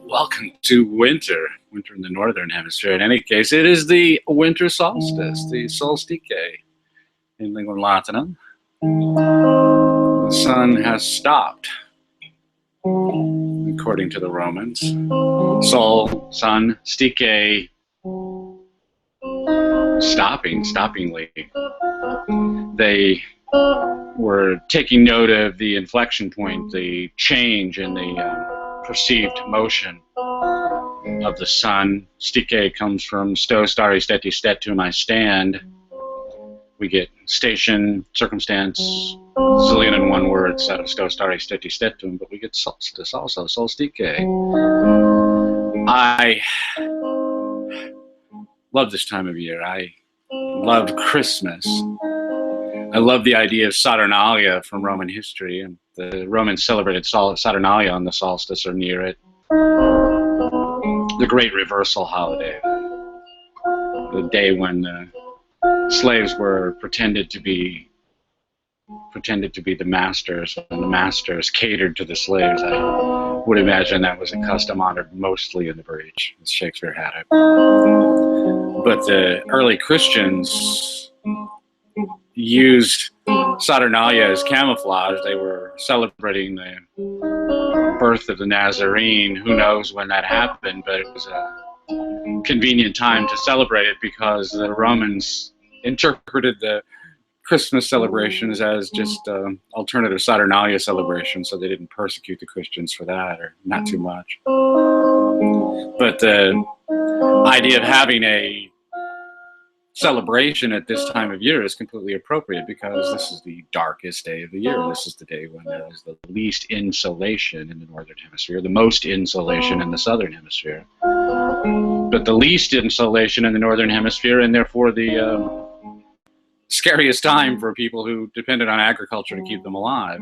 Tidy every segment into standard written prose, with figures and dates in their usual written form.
Welcome to winter in the northern hemisphere. In any case, it is the winter solstice, the solstice in lingua latinum. The sun has stopped, according to the Romans. Sol, sun, stike, stoppingly. They were taking note of the inflection point, the change in the perceived motion of the sun. Stike comes from sto, stari, steti, stetum, I stand. We get station, circumstance, zillion and one words out of sto, stari, steti, stetum, but we get solstice also, solstike. I love this time of year. I love Christmas. I love the idea of Saturnalia from Roman history, and the Romans celebrated Saturnalia on the solstice or near it. The great reversal holiday, the day when the slaves were pretended to be the masters, and the masters catered to the slaves. I would imagine that was a custom honored mostly in the breach, as Shakespeare had it. But the early Christians used Saturnalia as camouflage. They were celebrating the birth of the Nazarene. Who knows when that happened, but it was a convenient time to celebrate it because the Romans interpreted the Christmas celebrations as just alternative Saturnalia celebrations, so they didn't persecute the Christians for that, or not too much. But the idea of having a celebration at this time of year is completely appropriate because this is the darkest day of the year. This is the day when there is the least insolation in the northern hemisphere, the most insolation in the southern hemisphere, but the least insolation in the northern hemisphere, and therefore the scariest time for people who depended on agriculture to keep them alive.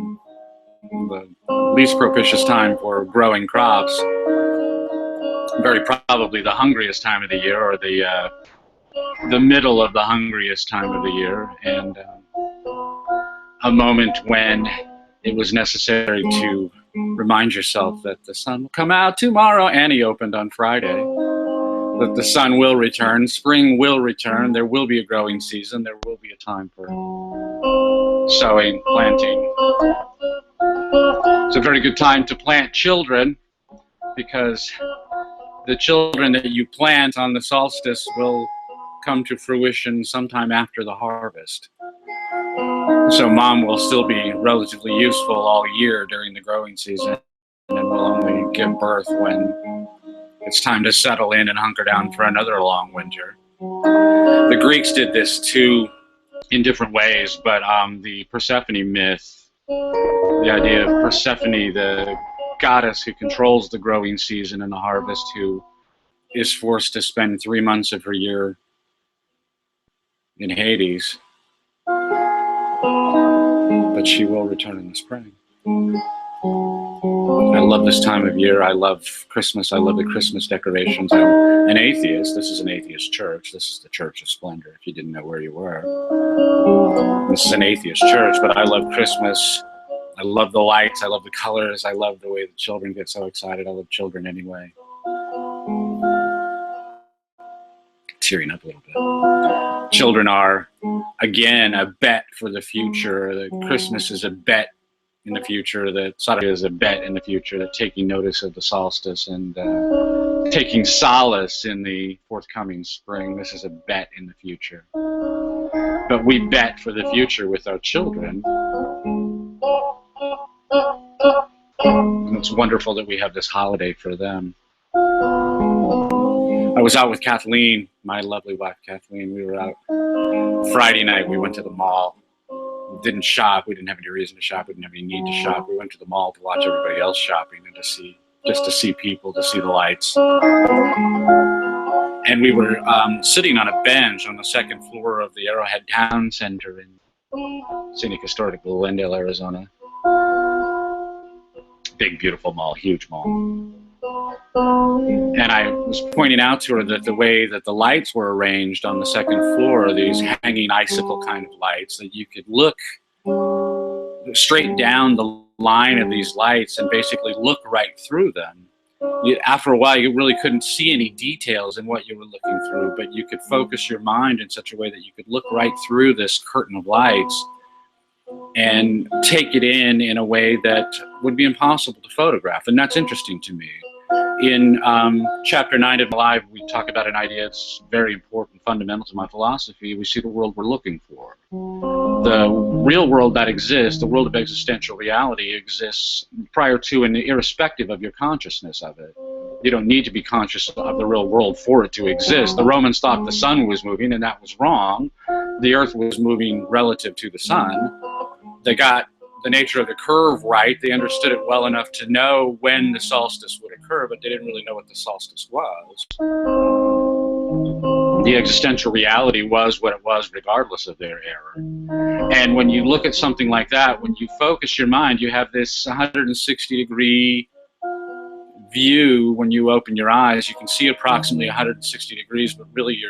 The least propitious time for growing crops, very probably the hungriest time of the year, or the middle of the hungriest time of the year, and a moment when it was necessary to remind yourself that the sun will come out tomorrow. Annie opened on Friday. That the sun will return, spring will return, there will be a growing season, there will be a time for sowing, planting. It's a very good time to plant children, because the children that you plant on the solstice will come to fruition sometime after the harvest. So mom will still be relatively useful all year during the growing season, and will only give birth when it's time to settle in and hunker down for another long winter. The Greeks did this too in different ways, but the Persephone myth, the idea of Persephone, the goddess who controls the growing season and the harvest, who is forced to spend 3 months of her year in Hades, but she will return in the spring. I love this time of year. I love Christmas. I love the Christmas decorations. I'm an atheist. This is an atheist church. This is the Church of Splendor, if you didn't know where you were. This is an atheist church, but I love Christmas. I love the lights. I love the colors. I love the way the children get so excited. I love children anyway. Tearing up a little bit. Children are, again, a bet for the future. That Christmas is a bet in the future, that Saturday is a bet in the future, that taking notice of the solstice and taking solace in the forthcoming spring, this is a bet in the future. But we bet for the future with our children. And it's wonderful that we have this holiday for them. I was out with Kathleen, my lovely wife Kathleen. We were out Friday night. We went to the mall. We didn't shop. We didn't have any reason to shop. We didn't have any need to shop. We went to the mall to watch everybody else shopping and just to see people, to see the lights. And we were sitting on a bench on the second floor of the Arrowhead Town Center in scenic, historic Glendale, Arizona. Big, beautiful mall, huge mall. And I was pointing out to her that the way that the lights were arranged on the second floor, these hanging icicle kind of lights, that you could look straight down the line of these lights and basically look right through them. After a while, you really couldn't see any details in what you were looking through, but you could focus your mind in such a way that you could look right through this curtain of lights and take it in a way that would be impossible to photograph. And that's interesting to me. In chapter 9 of Alive, we talk about an idea that's very important, fundamental to my philosophy. We see the world we're looking for. The real world that exists, the world of existential reality, exists prior to and irrespective of your consciousness of it. You don't need to be conscious of the real world for it to exist. The Romans thought the sun was moving, and that was wrong. The earth was moving relative to the sun. They got the nature of the curve right. They understood it well enough to know when the solstice would occur, but they didn't really know what the solstice was. The existential reality was what it was regardless of their error. And when you look at something like that, when you focus your mind, you have this 160-degree view. When you open your eyes, you can see approximately 160 degrees, but really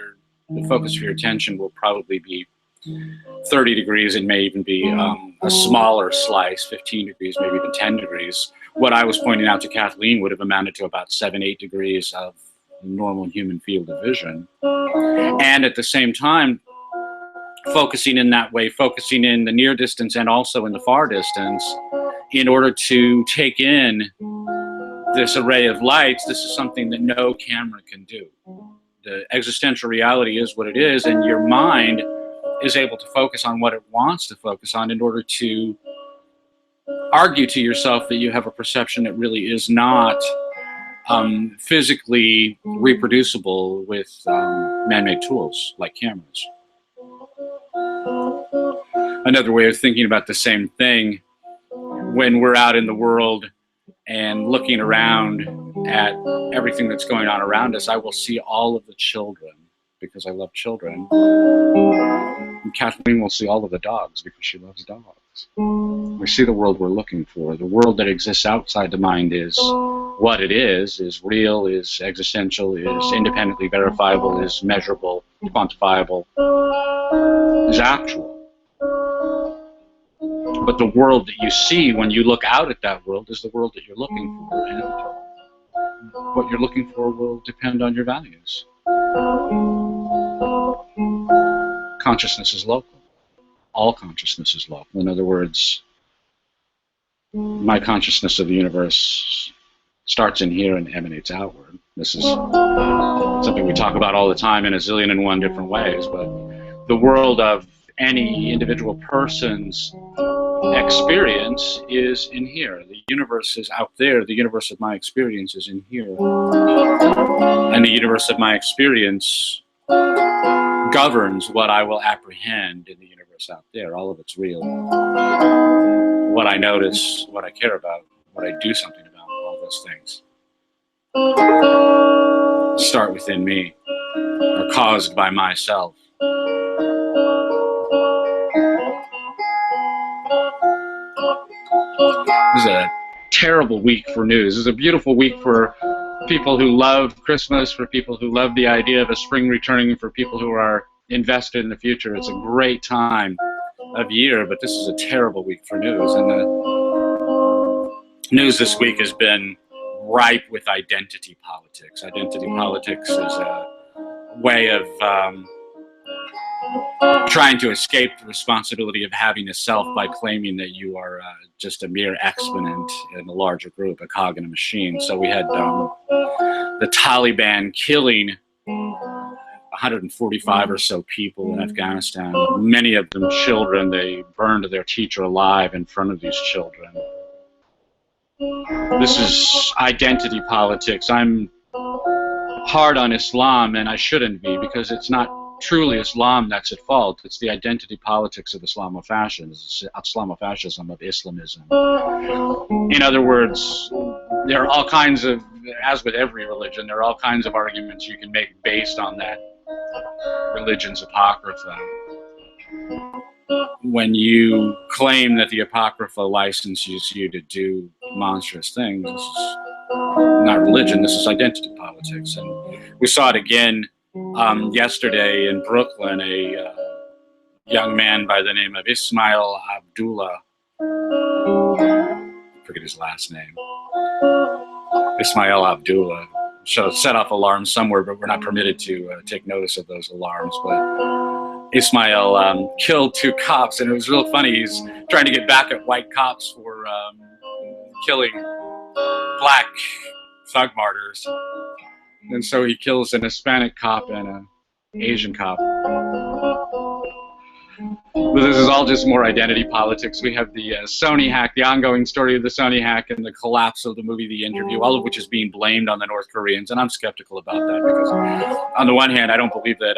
the focus of your attention will probably be 30 degrees. It may even be a smaller slice, 15 degrees, maybe even 10 degrees. What I was pointing out to Kathleen would have amounted to about 7-8 degrees of normal human field of vision. And at the same time, focusing in that way, focusing in the near distance and also in the far distance, in order to take in this array of lights, this is something that no camera can do. The existential reality is what it is, and your mind is able to focus on what it wants to focus on in order to argue to yourself that you have a perception that really is not physically reproducible with man-made tools like cameras. Another way of thinking about the same thing, when we're out in the world and looking around at everything that's going on around us, I will see all of the children because I love children. And Kathleen will see all of the dogs because she loves dogs. We see the world we're looking for. The world that exists outside the mind is what it is real, is existential, is independently verifiable, is measurable, quantifiable, is actual. But the world that you see when you look out at that world is the world that you're looking for. And what you're looking for will depend on your values. Consciousness is local. All consciousness is local. In other words, my consciousness of the universe starts in here and emanates outward. This is something we talk about all the time in a zillion and one different ways, but the world of any individual person's experience is in here. The universe is out there. The universe of my experience is in here. And the universe of my experience governs what I will apprehend in the universe out there. All of it's real. What I notice, what I care about, what I do something about, all those things start within me, are caused by myself. This is a terrible week for news. This is a beautiful week for people who love Christmas, for people who love the idea of a spring returning, for people who are invested in the future. It's a great time of year, but this is a terrible week for news. And the news this week has been ripe with identity politics. Identity politics is a way of trying to escape the responsibility of having a self by claiming that you are just a mere exponent in a larger group, a cog in a machine. So we had the Taliban killing 145 or so people in Afghanistan, many of them children. They burned their teacher alive in front of these children. This is identity politics. I'm hard on Islam, and I shouldn't be, because it's not truly Islam that's at fault. It's the identity politics of Islamofascism, of Islamism. In other words, there are all kinds of, as with every religion, there are all kinds of arguments you can make based on that religion's apocrypha. When you claim that the apocrypha licenses you to do monstrous things, this is not religion, this is identity politics. And we saw it again yesterday in Brooklyn. A young man by the name of Ismail Abdullah, I forget his last name, Ismail Abdullah, set off alarms somewhere, but we're not permitted to take notice of those alarms. But Ismail killed 2 cops, and it was real funny. He's trying to get back at white cops for killing black thug martyrs. And so he kills an Hispanic cop and an Asian cop. But this is all just more identity politics. We have the Sony hack, the ongoing story of the Sony hack, and the collapse of the movie The Interview, all of which is being blamed on the North Koreans. And I'm skeptical about that, because on the one hand, I don't believe that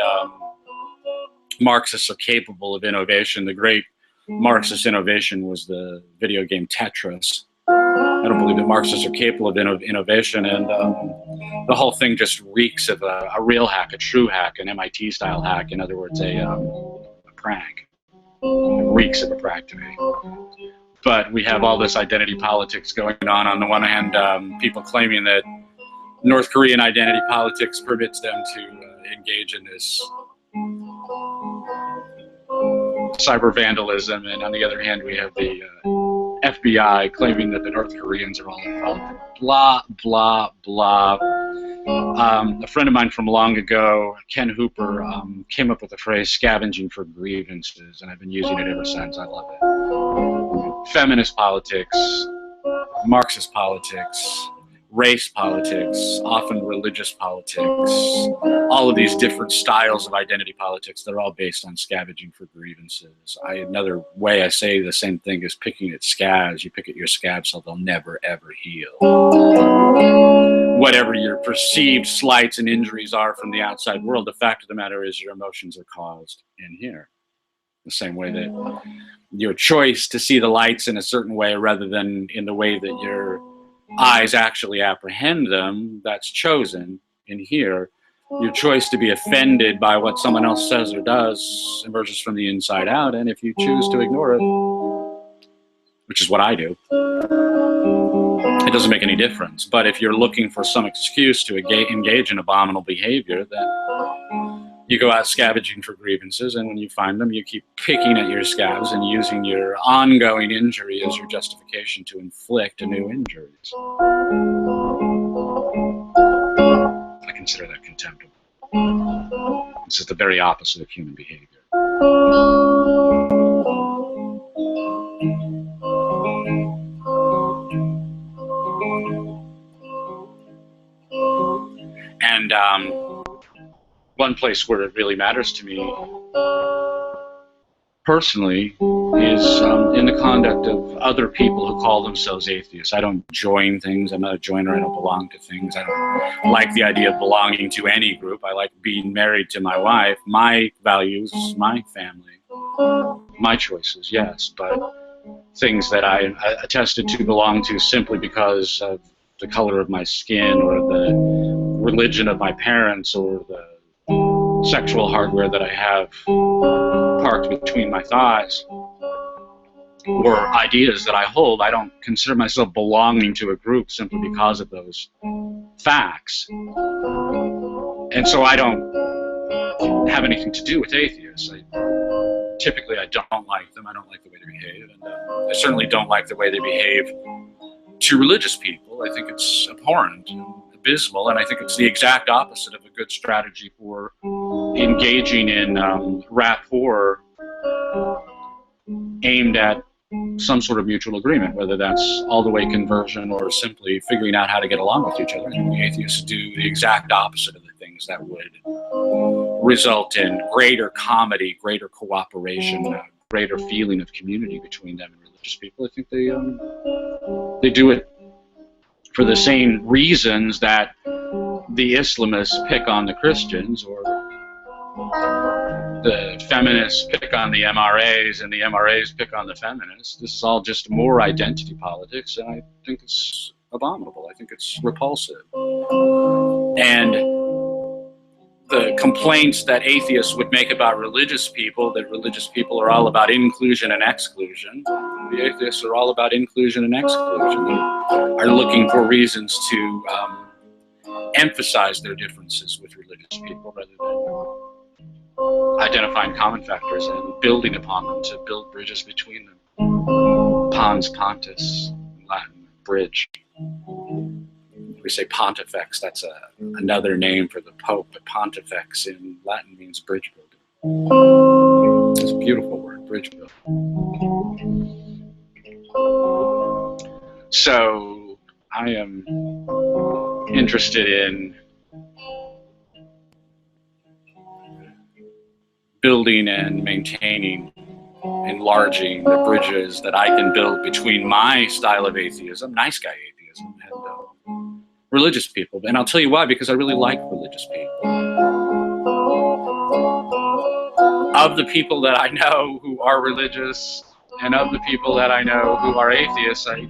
Marxists are capable of innovation. The great Marxist innovation was the video game Tetris. I don't believe that Marxists are capable of innovation, and the whole thing just reeks of a real hack, a true hack, an MIT-style hack. In other words, a prank. It reeks of a prank to me. But we have all this identity politics going on. On the one hand, people claiming that North Korean identity politics permits them to engage in this cyber vandalism, and on the other hand, we have the FBI claiming that the North Koreans are all involved. Blah, blah, blah. A friend of mine from long ago, Ken Hooper, came up with the phrase scavenging for grievances, and I've been using it ever since. I love it. Feminist politics, Marxist politics, race politics, often religious politics, all of these different styles of identity politics, they're all based on scavenging for grievances. Another way I say the same thing is picking at scabs. You pick at your scabs so they'll never, ever heal. Whatever your perceived slights and injuries are from the outside world, the fact of the matter is your emotions are caused in here. The same way that your choice to see the lights in a certain way rather than in the way that your eyes actually apprehend them, that's chosen in here. Your choice to be offended by what someone else says or does emerges from the inside out, and if you choose to ignore it, which is what I do, it doesn't make any difference. But if you're looking for some excuse to engage in abominable behavior, then you go out scavenging for grievances, and when you find them, you keep picking at your scabs and using your ongoing injury as your justification to inflict new injuries. I consider that contemptible. This is the very opposite of human behavior. And one place where it really matters to me personally is in the conduct of other people who call themselves atheists. I don't join things. I'm not a joiner. I don't belong to things. I don't like the idea of belonging to any group. I like being married to my wife, my values, my family, my choices, yes, but things that I attested to belong to simply because of the color of my skin or the religion of my parents or the sexual hardware that I have parked between my thighs, or ideas that I hold. I don't consider myself belonging to a group simply because of those facts. And so I don't have anything to do with atheists. Typically, I don't like them. I don't like the way they behave. And I certainly don't like the way they behave to religious people. I think it's abhorrent and abysmal, and I think it's the exact opposite of a good strategy for engaging in rapport aimed at some sort of mutual agreement, whether that's all the way conversion or simply figuring out how to get along with each other. And the atheists do the exact opposite of the things that would result in greater comedy, greater cooperation, greater feeling of community between them and religious people. I think they do it for the same reasons that the Islamists pick on the Christians, or the feminists pick on the MRAs, and the MRAs pick on the feminists. This is all just more identity politics, and I think it's abominable. I think it's repulsive. And the complaints that atheists would make about religious people, that religious people are all about inclusion and exclusion, the atheists are all about inclusion and exclusion. They are looking for reasons to emphasize their differences with religious people rather than identifying common factors and building upon them to build bridges between them. Pons pontis, in Latin, bridge. We say pontifex, that's another name for the Pope, but pontifex in Latin means bridge builder. It's a beautiful word, bridge builder. So I am interested in building and maintaining, enlarging the bridges that I can build between my style of atheism, nice guy atheism, and religious people. And I'll tell you why, because I really like religious people. Of the people that I know who are religious, and of the people that I know who are atheists, I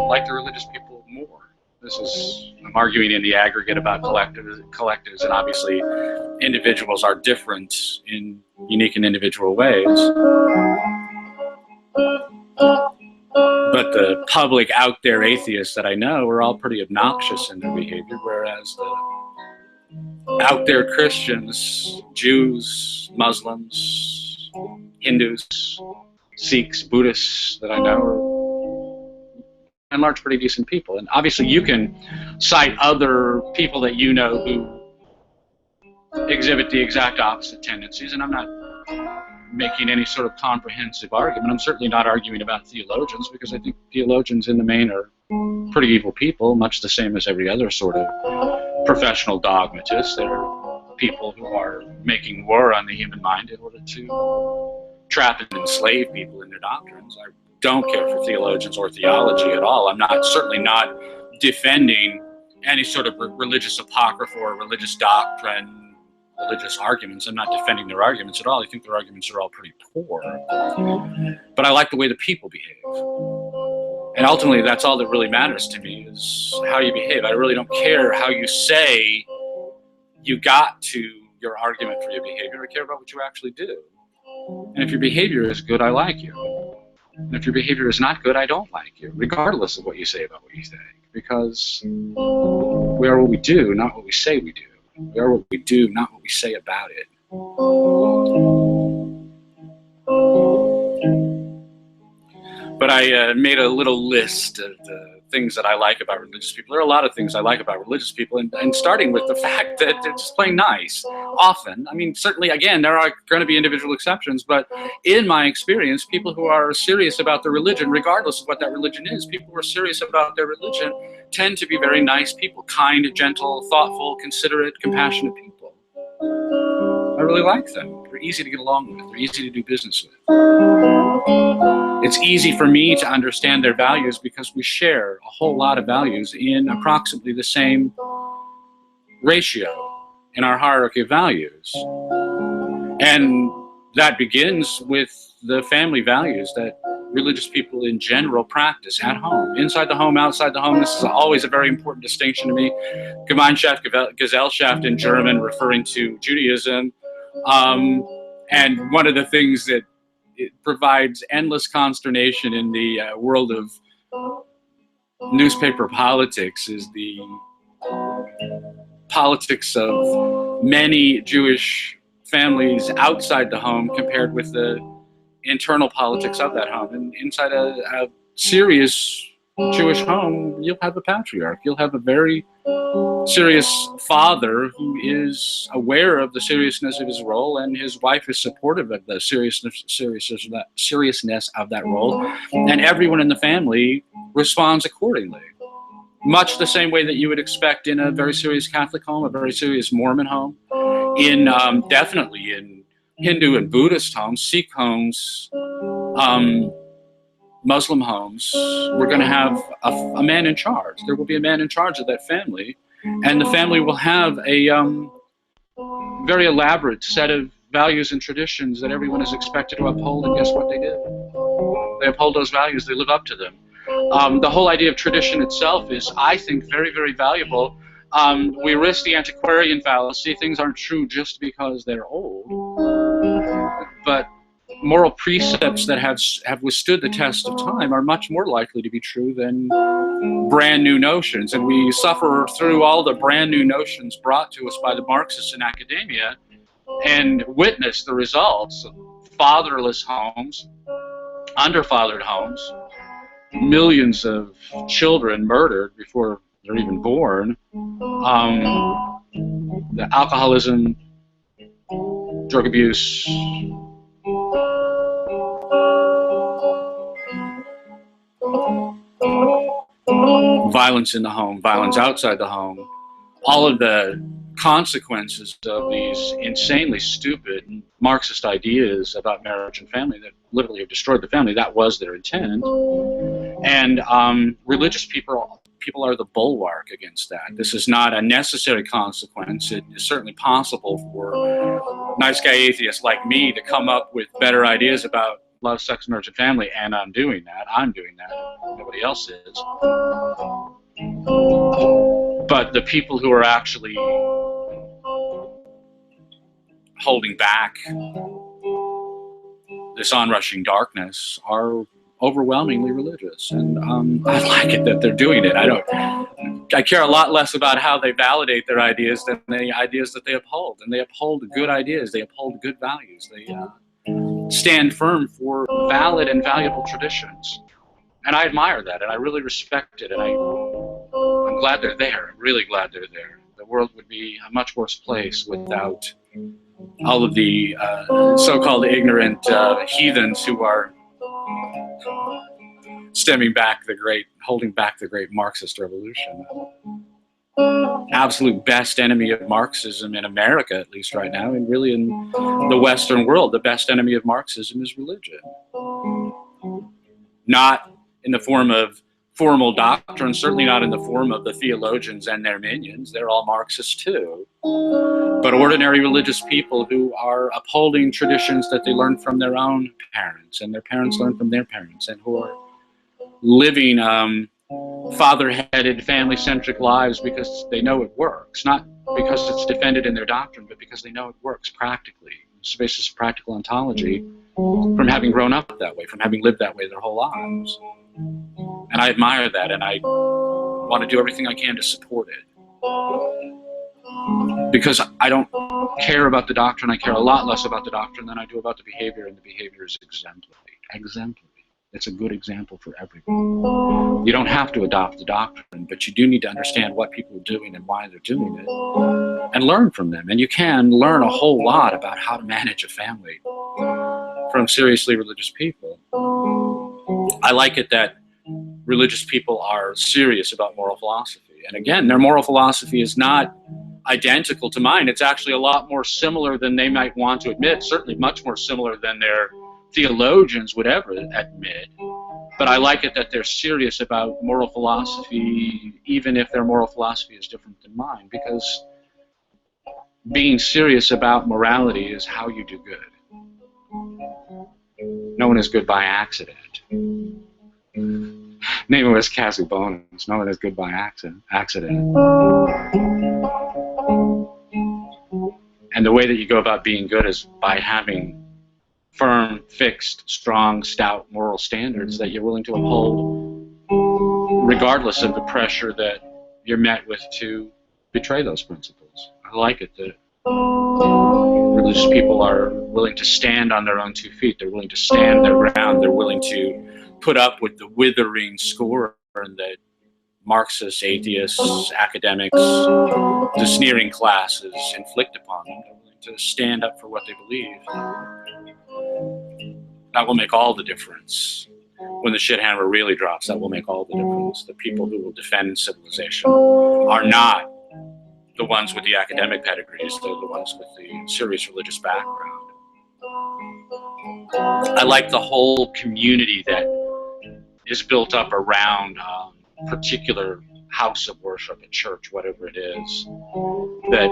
like the religious people more. I'm arguing in the aggregate about collectives, and obviously individuals are different in unique and individual ways. But the public out there atheists that I know are all pretty obnoxious in their behavior, whereas the out there Christians, Jews, Muslims, Hindus, Sikhs, Buddhists that I know are by and large pretty decent people. And obviously you can cite other people that you know who exhibit the exact opposite tendencies, and I'm not making any sort of comprehensive argument. I'm certainly not arguing about theologians, because I think theologians in the main are pretty evil people, much the same as every other sort of professional dogmatist. They're people who are making war on the human mind in order to trap and enslave people in their doctrines. I don't care for theologians or theology at all. I'm certainly not defending any sort of religious apocrypha or religious doctrine, religious arguments. I'm not defending their arguments at all. I think their arguments are all pretty poor. But I like the way the people behave. And ultimately, that's all that really matters to me, is how you behave. I really don't care how you say you got to your argument for your behavior. I care about what you actually do. And if your behavior is good, I like you. And if your behavior is not good, I don't like you, regardless of what you say about what you think. Because we are what we do, not what we say we do. We are what we do, not what we say about it. But I made a little list of the things that I like about religious people. There are a lot of things I like about religious people, and starting with the fact that they're just plain nice, often. I mean, certainly, again, there are going to be individual exceptions, but in my experience, people who are serious about their religion, regardless of what that religion is, people who are serious about their religion tend to be very nice people, kind, gentle, thoughtful, considerate, compassionate people. I really like them. They're easy to get along with. They're easy to do business with. It's easy for me to understand their values because we share a whole lot of values in approximately the same ratio in our hierarchy of values. And that begins with the family values that religious people in general practice at home, inside the home, outside the home. This is always a very important distinction to me. Gemeinschaft, Gesellschaft in German, referring to Judaism. And one of the things that it provides endless consternation in the world of newspaper politics is the politics of many Jewish families outside the home compared with the internal politics of that home. And inside a serious Jewish home, you'll have a patriarch. You'll have a very serious father who is aware of the seriousness of his role, and his wife is supportive of the seriousness of that role, and everyone in the family responds accordingly. Much the same way that you would expect in a very serious Catholic home, a very serious Mormon home, definitely in Hindu and Buddhist homes, Sikh homes, Muslim homes, we're going to have a man in charge. There will be a man in charge of that family, and the family will have a very elaborate set of values and traditions that everyone is expected to uphold, and guess what they do? They uphold those values, they live up to them. The whole idea of tradition itself is, I think, very, very valuable. We risk the antiquarian fallacy. Things aren't true just because they're old. But moral precepts that have withstood the test of time are much more likely to be true than brand new notions. And we suffer through all the brand new notions brought to us by the Marxists in academia and witness the results of fatherless homes, underfathered homes, millions of children murdered before they're even born, the alcoholism, drug abuse, violence in the home, violence outside the home, all of the consequences of these insanely stupid Marxist ideas about marriage and family that literally have destroyed the family. That was their intent. And religious people are the bulwark against that. This is not a necessary consequence. It is certainly possible for nice guy atheists like me to come up with better ideas about love, sex, marriage, and family, and I'm doing that. Nobody else is. But the people who are actually holding back this onrushing darkness are overwhelmingly religious, and I like it that they're doing it. I care a lot less about how they validate their ideas than the ideas that they uphold, and they uphold good ideas. They uphold good values. They stand firm for valid and valuable traditions, and I admire that, and I really respect it, and I'm glad they're there. I'm really glad they're there. The world would be a much worse place without all of the so-called ignorant heathens who are holding back the great Marxist revolution. Absolute best enemy of Marxism in America, at least right now, and really in the Western world, the best enemy of Marxism is religion. Not in the form of formal doctrine, certainly not in the form of the theologians and their minions. They're all Marxists too. But ordinary religious people who are upholding traditions that they learned from their own parents, and their parents learned from their parents, and who are living father-headed, family-centric lives because they know it works. Not because it's defended in their doctrine, but because they know it works practically. It's the basis of practical ontology from having grown up that way, from having lived that way their whole lives. And I admire that, and I want to do everything I can to support it. Because I don't care about the doctrine. I care a lot less about the doctrine than I do about the behavior, and the behavior is exemplary. Exemplary. It's a good example for everyone. You don't have to adopt the doctrine, but you do need to understand what people are doing and why they're doing it, and learn from them. And you can learn a whole lot about how to manage a family from seriously religious people. I like it that religious people are serious about moral philosophy. And again, their moral philosophy is not identical to mine. It's actually a lot more similar than they might want to admit, certainly much more similar than their theologians would ever admit. But I like it that they're serious about moral philosophy, even if their moral philosophy is different than mine, because being serious about morality is how you do good. No one is good by accident. Name was casu bonus. No one is good by accident. And the way that you go about being good is by having firm, fixed, strong, stout moral standards that you're willing to uphold regardless of the pressure that you're met with to betray those principles. I like it that religious people are willing to stand on their own 2 feet. They're willing to stand their ground. They're willing to put up with the withering scorn that Marxists, atheists, academics, the sneering classes inflict upon them. They're willing to stand up for what they believe. That will make all the difference. When the shit hammer really drops, that will make all the difference. The people who will defend civilization are not the ones with the academic pedigrees. They're the ones with the serious religious background. I like the whole community that is built up around a particular house of worship, a church, whatever it is, that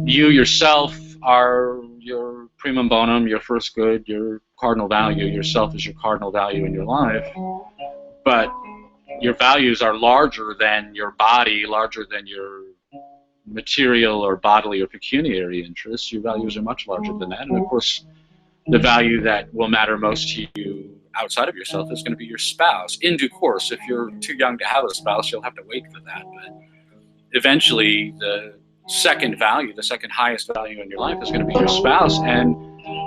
you yourself are your primum bonum, your first good, your cardinal value. Yourself is your cardinal value in your life, but your values are larger than your body, larger than your material or bodily or pecuniary interests. Your values are much larger than that. And of course, the value that will matter most to you outside of yourself is going to be your spouse. In due course, if you're too young to have a spouse, you'll have to wait for that. But eventually, the second value, the second highest value in your life is going to be your spouse. And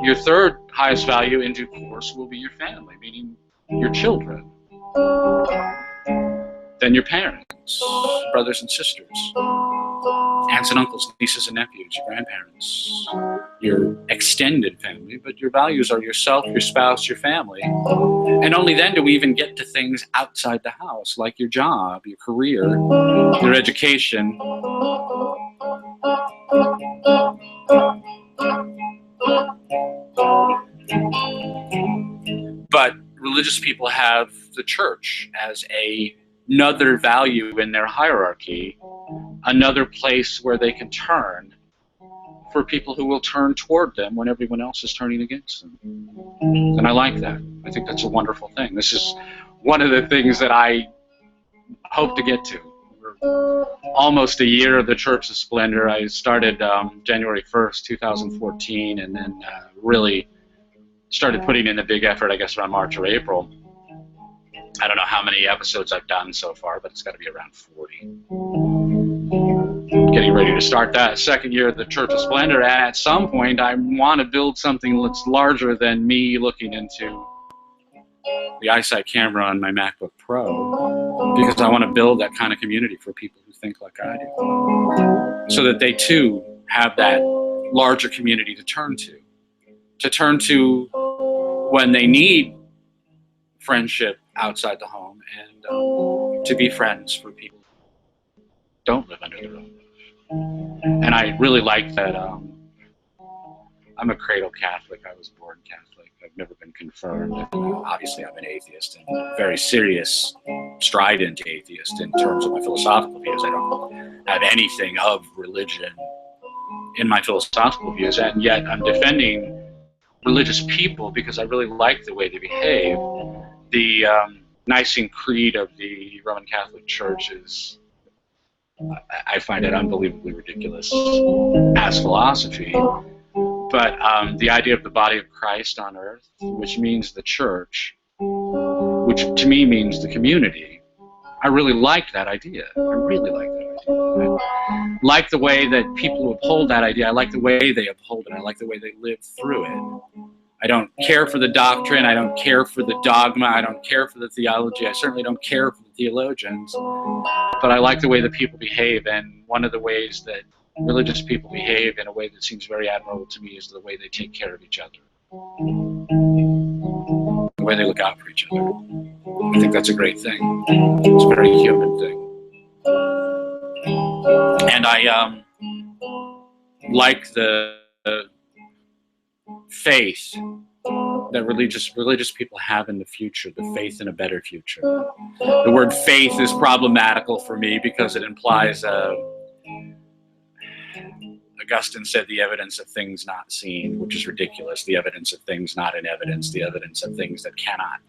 your third highest value in due course will be your family, meaning your children. Then your parents, brothers and sisters, aunts and uncles, nieces and nephews, your grandparents, your extended family, but your values are yourself, your spouse, your family. And only then do we even get to things outside the house, like your job, your career, your education. But religious people have the church as another value in their hierarchy, another place where they can turn for people who will turn toward them when everyone else is turning against them. And I like that. I think that's a wonderful thing. This is one of the things that I hope to get to. We're almost a year of the Church of Splendor. I started January 1st, 2014, and then really started putting in a big effort, I guess, around March or April. I don't know how many episodes I've done so far, but it's got to be around 40. Getting ready to start that second year of the Church of Splendor, and at some point I want to build something that's larger than me looking into the eyesight camera on my MacBook Pro, because I want to build that kind of community for people who think like I do, so that they too have that larger community to turn to when they need friendship outside the home, and to be friends for people who don't live under their own roof. And I really like that. I'm a cradle Catholic. I was born Catholic. I've never been confirmed. Obviously, I'm an atheist, and very serious, strident atheist in terms of my philosophical views. I don't have anything of religion in my philosophical views, and yet I'm defending religious people because I really like the way they behave. The Nicene Creed of the Roman Catholic Church is, I find it unbelievably ridiculous as philosophy. But the idea of the body of Christ on earth, which means the church, which to me means the community, I really like that idea. I really like that idea. I like the way that people uphold that idea. I like the way they uphold it. I like the way they live through it. I don't care for the doctrine. I don't care for the dogma. I don't care for the theology. I certainly don't care for the theologians. But I like the way that people behave, and one of the ways that religious people behave in a way that seems very admirable to me is the way they take care of each other, the way they look out for each other. I think that's a great thing. It's a very human thing. And I like the faith that religious people have in the future, the faith in a better future. The word faith is problematical for me because it implies Augustine said the evidence of things not seen, which is ridiculous. The evidence of things not in evidence, the evidence of things that cannot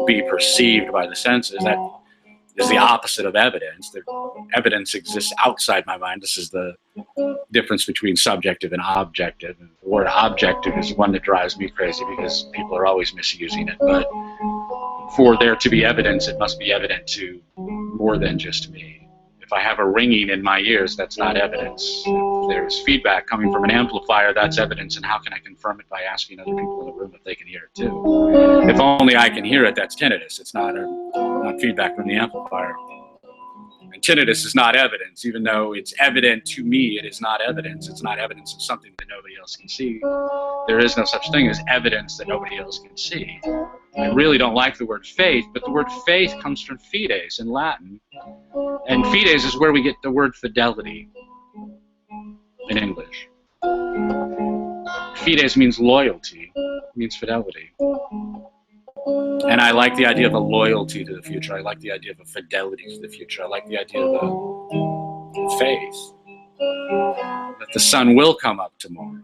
be perceived by the senses. That is the opposite of evidence. The evidence exists outside my mind. This is the difference between subjective and objective. And the word objective is one that drives me crazy because people are always misusing it. But for there to be evidence, it must be evident to more than just me. If I have a ringing in my ears, that's not evidence. If there's feedback coming from an amplifier, that's evidence. And how can I confirm it? By asking other people in the room if they can hear it too. If only I can hear it, that's tinnitus. It's not feedback from the amplifier. And tinnitus is not evidence. Even though it's evident to me, it is not evidence. It's not evidence of something that nobody else can see. There is no such thing as evidence that nobody else can see. I really don't like the word faith, but the word faith comes from fides in Latin. And fides is where we get the word fidelity in English. Fides means loyalty, means fidelity. And I like the idea of a loyalty to the future. I like the idea of a fidelity to the future. I like the idea of a faith that the sun will come up tomorrow,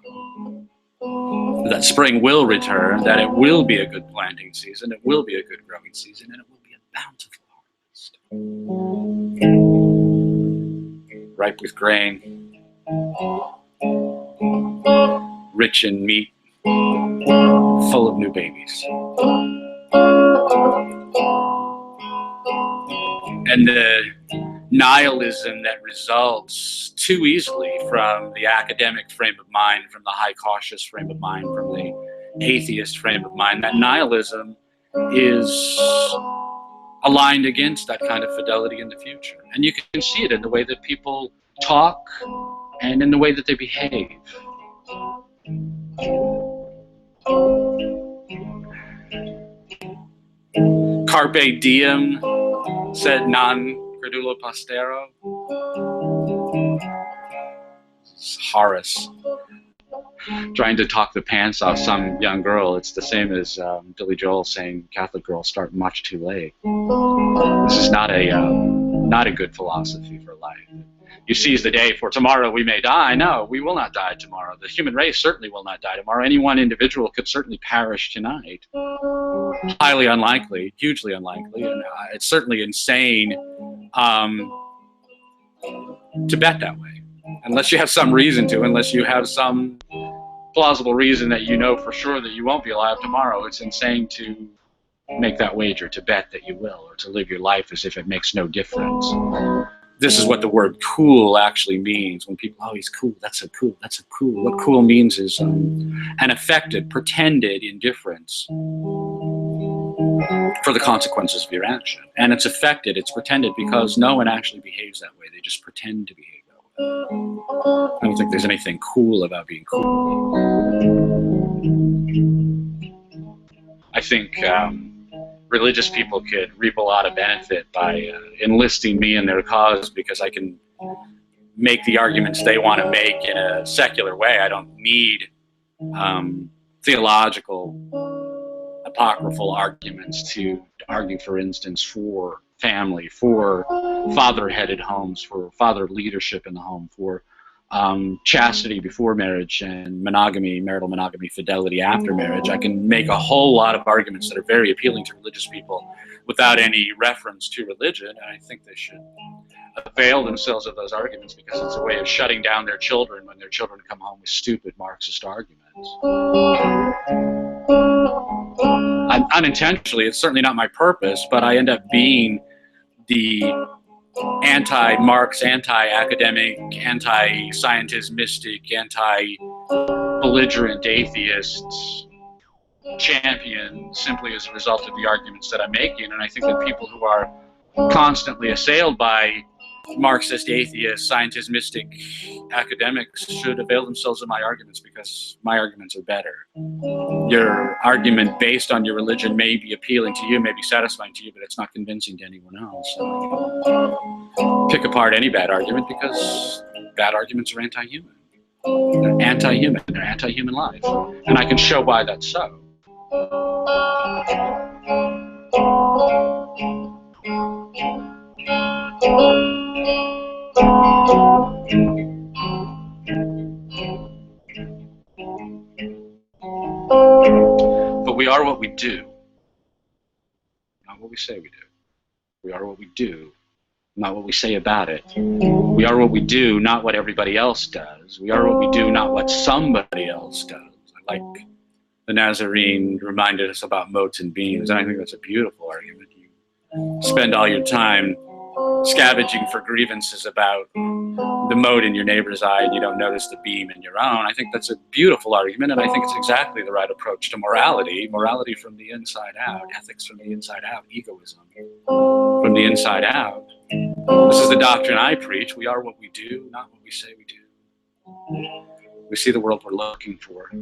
that spring will return, that it will be a good planting season, it will be a good growing season, and it will be a bountiful harvest. Ripe with grain, rich in meat, full of new babies. And the nihilism that results too easily from the academic frame of mind, from the high cautious frame of mind, from the atheist frame of mind, that nihilism is aligned against that kind of fidelity in the future. And you can see it in the way that people talk and in the way that they behave. Carpe diem, said non credulo postero. Horace trying to talk the pants off some young girl. It's the same as Billy Joel saying Catholic girls start much too late. This is not a good philosophy for life. You seize the day, for tomorrow we may die. No, we will not die tomorrow. The human race certainly will not die tomorrow. Any one individual could certainly perish tonight. Highly unlikely, hugely unlikely, and it's certainly insane to bet that way. Unless you have some reason to, unless you have some plausible reason that you know for sure that you won't be alive tomorrow, it's insane to make that wager, to bet that you will, or to live your life as if it makes no difference. This is what the word cool actually means. When people, oh, he's cool, that's so cool, that's so cool. What cool means is an affected, pretended indifference for the consequences of your action. And it's affected, it's pretended, because no one actually behaves that way. They just pretend to behave that way. I don't think there's anything cool about being cool. I think religious people could reap a lot of benefit by enlisting me in their cause, because I can make the arguments they want to make in a secular way. I don't need theological, apocryphal arguments to argue, for instance, for family, for father-headed homes, for father leadership in the home, for chastity before marriage and monogamy, marital monogamy, fidelity after marriage. I can make a whole lot of arguments that are very appealing to religious people without any reference to religion, and I think they should avail themselves of those arguments, because it's a way of shutting down their children when their children come home with stupid Marxist arguments. Unintentionally, it's certainly not my purpose, but I end up being the anti-Marx, anti-academic, anti-scientist mystic, anti-belligerent atheist champion simply as a result of the arguments that I'm making. And I think that people who are constantly assailed by Marxist, atheist, scientist, mystic academics should avail themselves of my arguments, because my arguments are better. Your argument based on your religion may be appealing to you, may be satisfying to you, but it's not convincing to anyone else. So pick apart any bad argument, because bad arguments are anti-human. They're anti-human. They're anti-human life. And I can show why that's so. But we are what we do, not what we say we do. We are what we do, not what we say about it. We are what we do, not what everybody else does. We are what we do, not what somebody else does. I like the Nazarene reminded us about motes and beams, and I think that's a beautiful argument. You spend all your time scavenging for grievances about the mote in your neighbor's eye, and you don't notice the beam in your own. I think that's a beautiful argument, and I think it's exactly the right approach to morality. Morality from the inside out, ethics from the inside out, egoism from the inside out. This is the doctrine I preach. We are what we do, not what we say we do. We see the world we're looking for. I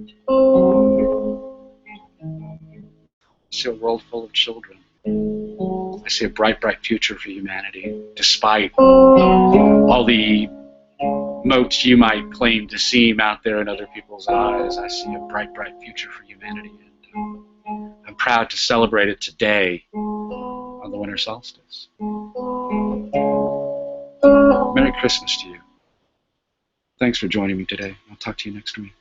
see a world full of children. I see a bright, bright future for humanity, despite all the motes you might claim to seem out there in other people's eyes. I see a bright, bright future for humanity, and I'm proud to celebrate it today on the winter solstice. Merry Christmas to you. Thanks for joining me today. I'll talk to you next week.